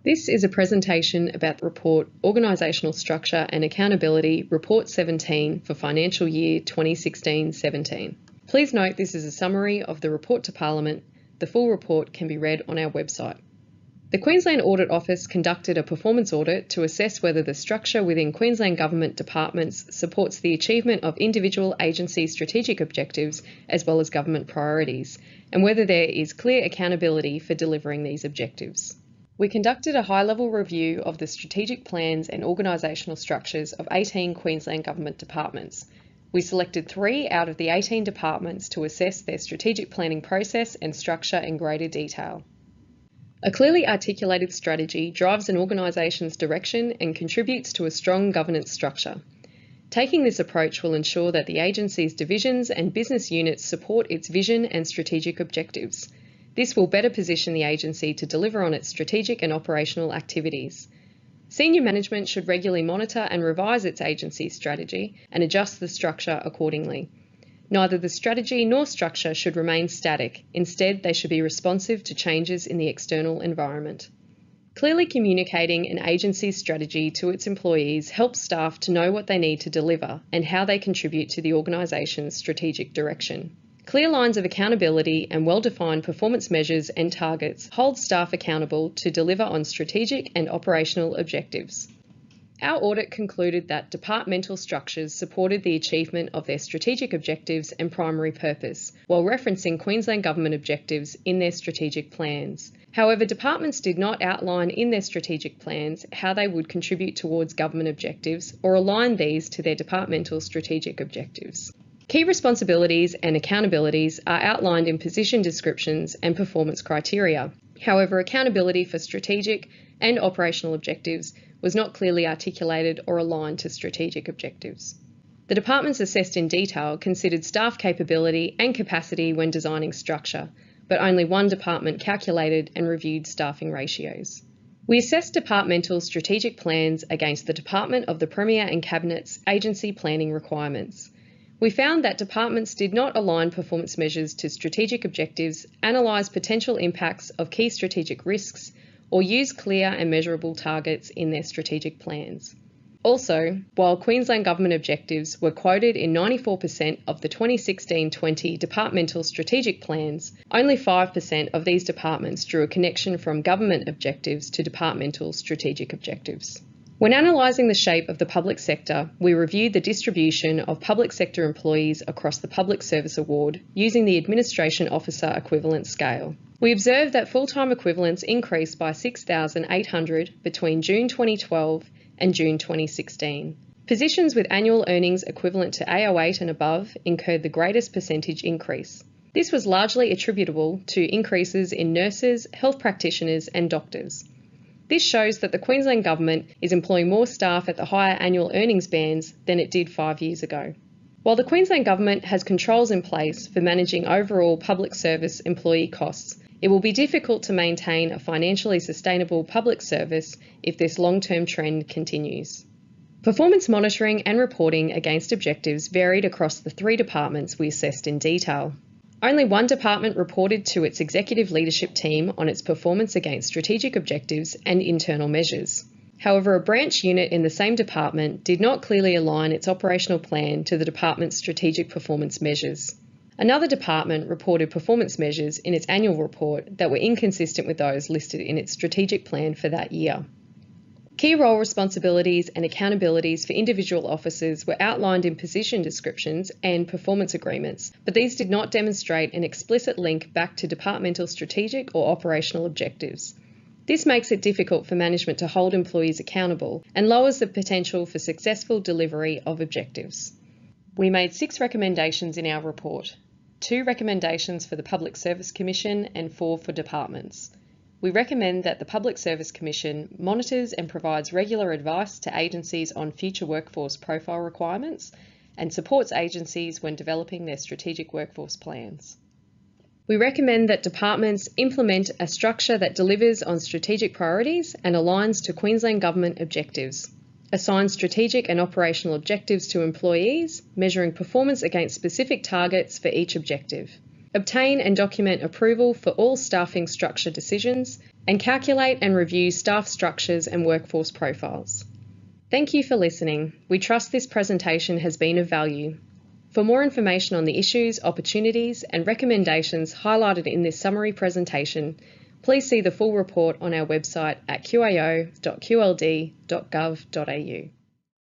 This is a presentation about the report Organisational Structure and Accountability Report 17 for financial year 2016-17. Please note this is a summary of the report to Parliament. The full report can be read on our website. The Queensland Audit Office conducted a performance audit to assess whether the structure within Queensland Government departments supports the achievement of individual agency strategic objectives as well as government priorities, and whether there is clear accountability for delivering these objectives. We conducted a high-level review of the strategic plans and organisational structures of 18 Queensland Government departments. We selected 3 out of the 18 departments to assess their strategic planning process and structure in greater detail. A clearly articulated strategy drives an organisation's direction and contributes to a strong governance structure. Taking this approach will ensure that the agency's divisions and business units support its vision and strategic objectives. This will better position the agency to deliver on its strategic and operational activities. Senior management should regularly monitor and revise its agency strategy and adjust the structure accordingly. Neither the strategy nor structure should remain static. Instead, they should be responsive to changes in the external environment. Clearly communicating an agency's strategy to its employees helps staff to know what they need to deliver and how they contribute to the organisation's strategic direction. Clear lines of accountability and well-defined performance measures and targets hold staff accountable to deliver on strategic and operational objectives. Our audit concluded that departmental structures supported the achievement of their strategic objectives and primary purpose, while referencing Queensland Government objectives in their strategic plans. However, departments did not outline in their strategic plans how they would contribute towards government objectives or align these to their departmental strategic objectives. Key responsibilities and accountabilities are outlined in position descriptions and performance criteria. However, accountability for strategic and operational objectives was not clearly articulated or aligned to strategic objectives. The departments assessed in detail considered staff capability and capacity when designing structure, but only one department calculated and reviewed staffing ratios. We assessed departmental strategic plans against the Department of the Premier and Cabinet's agency planning requirements. We found that departments did not align performance measures to strategic objectives, analyse potential impacts of key strategic risks, or use clear and measurable targets in their strategic plans. Also, while Queensland Government objectives were quoted in 94% of the 2016-20 departmental strategic plans, only 5% of these departments drew a connection from government objectives to departmental strategic objectives. When analysing the shape of the public sector, we reviewed the distribution of public sector employees across the Public Service Award using the Administration Officer Equivalent Scale. We observed that full-time equivalents increased by 6,800 between June 2012 and June 2016. Positions with annual earnings equivalent to AO8 and above incurred the greatest percentage increase. This was largely attributable to increases in nurses, health practitioners and doctors. This shows that the Queensland Government is employing more staff at the higher annual earnings bands than it did 5 years ago. While the Queensland Government has controls in place for managing overall public service employee costs, it will be difficult to maintain a financially sustainable public service if this long-term trend continues. Performance monitoring and reporting against objectives varied across the 3 departments we assessed in detail. Only one department reported to its executive leadership team on its performance against strategic objectives and internal measures. However, a branch unit in the same department did not clearly align its operational plan to the department's strategic performance measures. Another department reported performance measures in its annual report that were inconsistent with those listed in its strategic plan for that year. Key role responsibilities and accountabilities for individual officers were outlined in position descriptions and performance agreements, but these did not demonstrate an explicit link back to departmental strategic or operational objectives. This makes it difficult for management to hold employees accountable and lowers the potential for successful delivery of objectives. We made 6 recommendations in our report, 2 recommendations for the Public Service Commission and 4 for departments. We recommend that the Public Service Commission monitors and provides regular advice to agencies on future workforce profile requirements and supports agencies when developing their strategic workforce plans. We recommend that departments implement a structure that delivers on strategic priorities and aligns to Queensland Government objectives. Assign strategic and operational objectives to employees, measuring performance against specific targets for each objective. Obtain and document approval for all staffing structure decisions and calculate and review staff structures and workforce profiles. Thank you for listening. We trust this presentation has been of value. For more information on the issues, opportunities and recommendations highlighted in this summary presentation, please see the full report on our website at qao.qld.gov.au.